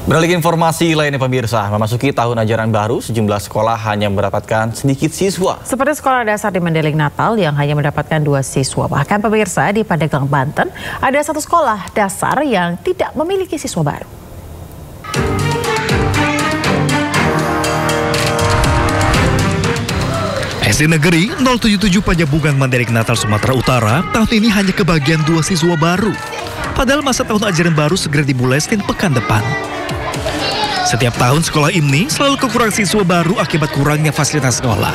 Beralih ke informasi lainnya pemirsa, memasuki tahun ajaran baru, sejumlah sekolah hanya mendapatkan sedikit siswa. Seperti sekolah dasar di Mendeling Natal yang hanya mendapatkan 2 siswa. Bahkan pemirsa di Pandeglang, Banten, ada 1 sekolah dasar yang tidak memiliki siswa baru. SD Negeri 077 Panjabungan Mendeling Natal, Sumatera Utara, tahun ini hanya kebagian 2 siswa baru. Padahal masa tahun ajaran baru segera dimulai Senin pekan depan. Setiap tahun sekolah ini selalu kekurangan siswa baru akibat kurangnya fasilitas sekolah.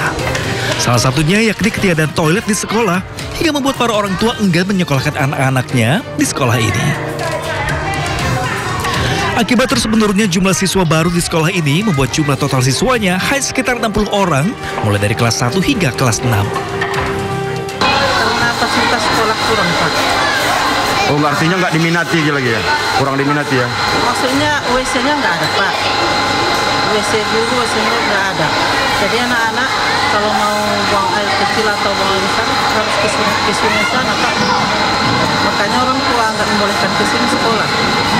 Salah satunya yakni ketiadaan toilet di sekolah hingga membuat para orang tua enggan menyekolahkan anak-anaknya di sekolah ini. Akibat terus menurunnya jumlah siswa baru di sekolah ini membuat jumlah total siswanya hanya sekitar 60 orang mulai dari kelas 1 hingga kelas 6. Karena fasilitas sekolah kurang, Pak. Oh, artinya nggak diminati lagi ya? Kurang diminati ya? Maksudnya WC-nya nggak ada, Pak. WC dulu, WC-nya nggak ada. Jadi anak-anak kalau mau buang air kecil atau buang air besar harus ke sungai sana, Pak. Makanya orang tua nggak membolehkan ke sini sekolah.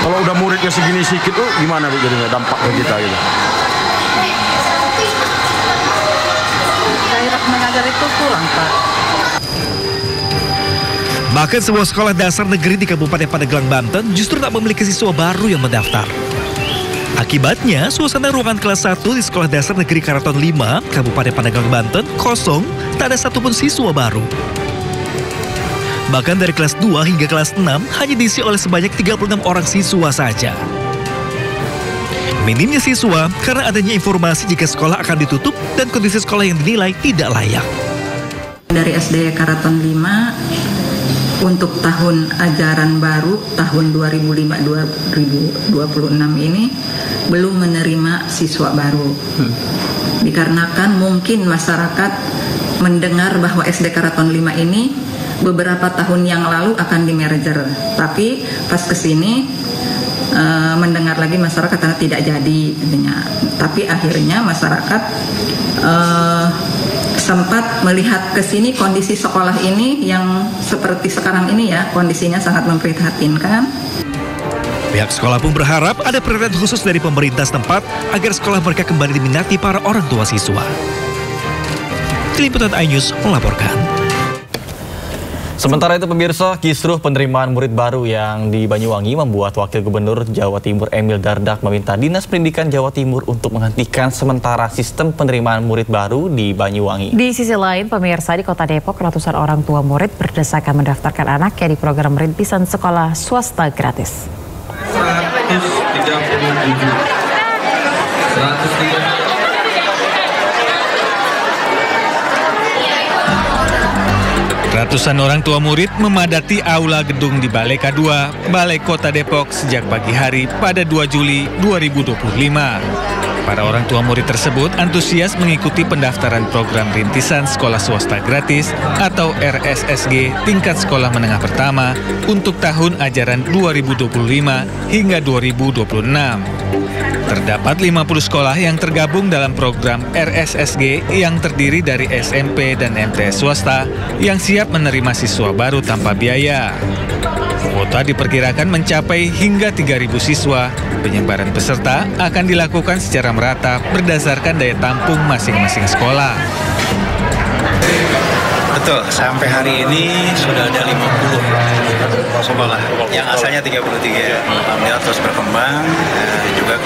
Kalau udah muridnya segini sedikit tuh gimana Bu jadinya dampak ke kita gitu? Gairah mengajar itu kurang, Pak. Bahkan sebuah sekolah dasar negeri di Kabupaten Pandeglang, Banten justru tak memiliki siswa baru yang mendaftar. Akibatnya, suasana ruangan kelas 1 di Sekolah Dasar Negeri Karaton 5, Kabupaten Pandeglang, Banten, kosong, tak ada satupun siswa baru. Bahkan dari kelas 2 hingga kelas 6 hanya diisi oleh sebanyak 36 orang siswa saja. Minimnya siswa karena adanya informasi jika sekolah akan ditutup dan kondisi sekolah yang dinilai tidak layak. Dari SD Karaton 5, untuk tahun ajaran baru tahun 2005-2026 ini belum menerima siswa baru. Dikarenakan mungkin masyarakat mendengar bahwa SD Karaton 5 ini beberapa tahun yang lalu akan di-merger. Tapi pas kesini mendengar lagi masyarakat karena tidak jadi. Tapi akhirnya masyarakat sempat melihat ke sini kondisi sekolah ini yang seperti sekarang ini ya, kondisinya sangat memprihatinkan. Pihak sekolah pun berharap ada perhatian khusus dari pemerintah setempat agar sekolah mereka kembali diminati para orang tua siswa. Tim Liputan iNews melaporkan. Sementara itu pemirsa, kisruh penerimaan murid baru yang di Banyuwangi membuat Wakil Gubernur Jawa Timur Emil Dardak meminta Dinas Pendidikan Jawa Timur untuk menghentikan sementara sistem penerimaan murid baru di Banyuwangi. Di sisi lain, pemirsa, di Kota Depok, ratusan orang tua murid berdesakan mendaftarkan anaknya di program rintisan sekolah swasta gratis. 137. Ratusan orang tua murid memadati aula gedung di Balai K2, Balai Kota Depok sejak pagi hari pada 2 Juli 2025. Para orang tua murid tersebut antusias mengikuti pendaftaran program rintisan sekolah swasta gratis atau RSSG tingkat sekolah menengah pertama untuk tahun ajaran 2025 hingga 2026. Terdapat 50 sekolah yang tergabung dalam program RSSG yang terdiri dari SMP dan MTS swasta yang siap menerima siswa baru tanpa biaya. Kuota diperkirakan mencapai hingga 3.000 siswa. Penyebaran peserta akan dilakukan secara merata berdasarkan daya tampung masing-masing sekolah. Betul, sampai hari ini sudah ada 50 sekolah yang asalnya 33. Alhamdulillah terus berkembang, juga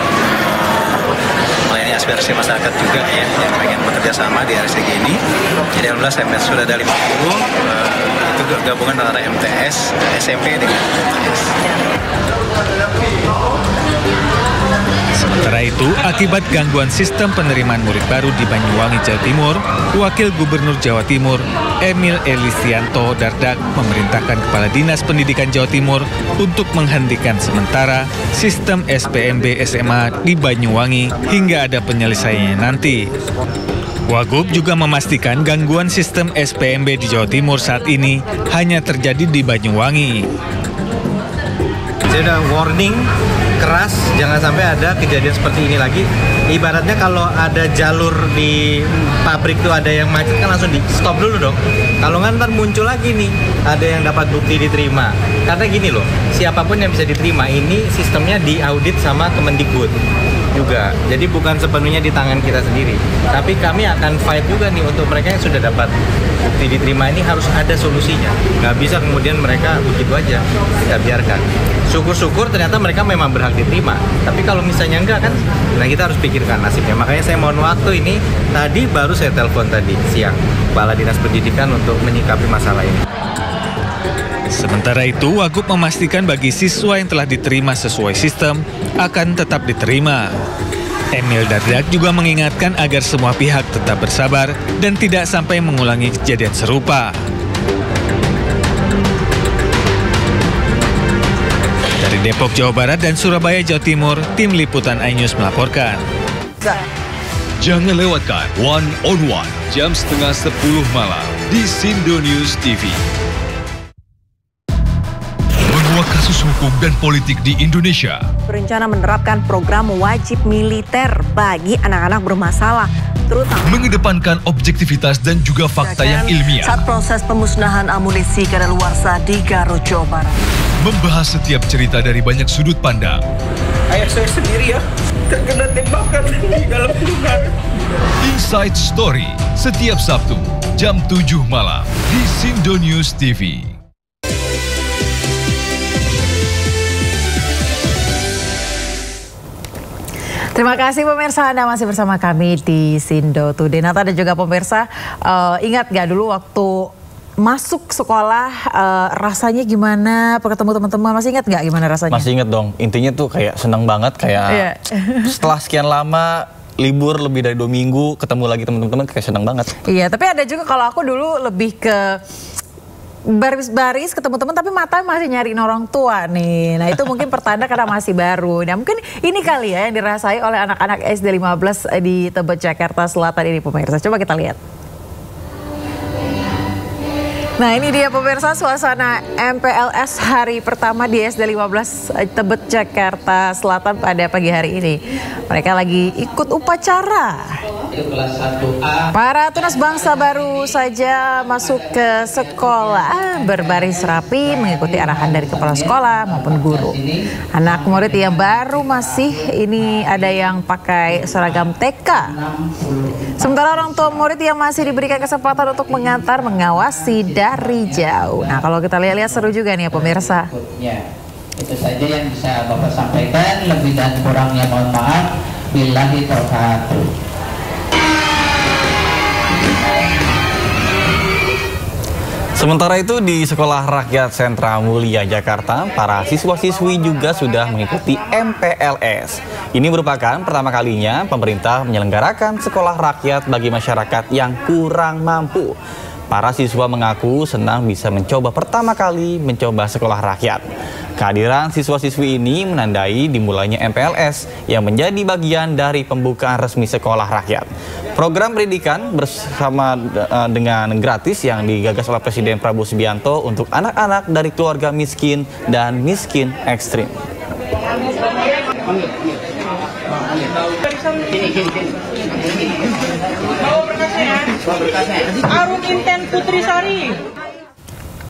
melayani aspirasi masyarakat juga ya, yang pengen bekerja sama di RSG ini. Jadi alhamdulillah sampai sudah ada 50, itu gabungan antara MTS, SMP dengan MTS. Sementara itu, akibat gangguan sistem penerimaan murid baru di Banyuwangi, Jawa Timur, Wakil Gubernur Jawa Timur, Emil Elisianto Dardak, memerintahkan Kepala Dinas Pendidikan Jawa Timur untuk menghentikan sementara sistem SPMB SMA di Banyuwangi hingga ada penyelesaiannya nanti. Wagub juga memastikan gangguan sistem SPMB di Jawa Timur saat ini hanya terjadi di Banyuwangi. Jadi ada warning keras, jangan sampai ada kejadian seperti ini lagi. Ibaratnya kalau ada jalur di pabrik tuh ada yang macet kan langsung di stop dulu dong. Kalau nggak ntar muncul lagi nih, ada yang dapat bukti diterima. Karena gini loh, siapapun yang bisa diterima ini sistemnya diaudit sama Kemendikbud juga. Jadi bukan sepenuhnya di tangan kita sendiri. Tapi kami akan fight juga nih untuk mereka yang sudah dapat bukti diterima ini harus ada solusinya. Nggak bisa kemudian mereka begitu aja kita biarkan. Syukur-syukur ternyata mereka memang berhak diterima. Tapi kalau misalnya enggak kan, nah kita harus pikirkan nasibnya. Makanya saya mohon waktu ini. Tadi baru saya telepon tadi siang Kepala Dinas Pendidikan untuk menyikapi masalah ini. Sementara itu, Wagub memastikan bagi siswa yang telah diterima sesuai sistem akan tetap diterima. Emil Dardak juga mengingatkan agar semua pihak tetap bersabar dan tidak sampai mengulangi kejadian serupa. Dari Depok, Jawa Barat dan Surabaya, Jawa Timur, Tim Liputan iNews melaporkan. Jangan lewatkan One on One jam 9:30 malam di Sindo News TV. Menguak kasus hukum dan politik di Indonesia. Berencana menerapkan program wajib militer bagi anak-anak bermasalah, terutama mengedepankan objektivitas dan juga fakta yang ilmiah. Saat proses pemusnahan amunisi kadaluarsa di Garut, Jawa Barat. Membahas setiap cerita dari banyak sudut pandang. Ayah saya sendiri ya, terkena tembakan di dalam kandungan. Inside Story, setiap Sabtu, jam 7 malam di Sindo News TV. Terima kasih pemirsa, Anda masih bersama kami di Sindo Today. Nata dan juga pemirsa, ingat gak dulu waktu masuk sekolah rasanya gimana, ketemu teman-teman, masih ingat gak gimana rasanya? Masih ingat dong, intinya tuh kayak seneng banget, kayak setelah sekian lama libur lebih dari 2 minggu ketemu lagi teman-teman, kayak seneng banget. Iya, tapi ada juga kalau aku dulu lebih ke baris ketemu teman tapi mata masih nyariin orang tua nih. Nah itu mungkin pertanda karena masih baru. Nah mungkin ini kali ya yang dirasai oleh anak-anak SD 15 di Tebet, Jakarta Selatan ini pemirsa. Coba kita lihat. Nah ini dia pemirsa suasana MPLS hari pertama di SD 15 Tebet, Jakarta Selatan pada pagi hari ini. Mereka lagi ikut upacara. Para tunas bangsa baru saja masuk ke sekolah berbaris rapi mengikuti arahan dari kepala sekolah maupun guru. Anak murid yang baru masih ini ada yang pakai seragam TK. Sementara orang tua murid yang masih diberikan kesempatan untuk mengantar mengawasi dari jauh. Nah kalau kita lihat-lihat seru juga nih ya pemirsa. Itu saja yang bisa Bapak sampaikan, lebih dan kurangnya mohon maaf. Billahi taufiq. Sementara itu di Sekolah Rakyat Sentra Mulia Jakarta, para siswa-siswi juga sudah mengikuti MPLS. Ini merupakan pertama kalinya pemerintah menyelenggarakan sekolah rakyat bagi masyarakat yang kurang mampu. Para siswa mengaku senang bisa pertama kali mencoba sekolah rakyat. Kehadiran siswa-siswi ini menandai dimulainya MPLS yang menjadi bagian dari pembukaan resmi sekolah rakyat. Program pendidikan bersama dengan gratis yang digagas oleh Presiden Prabowo Subianto untuk anak-anak dari keluarga miskin dan miskin ekstrim. Arum Inten Putri Sari.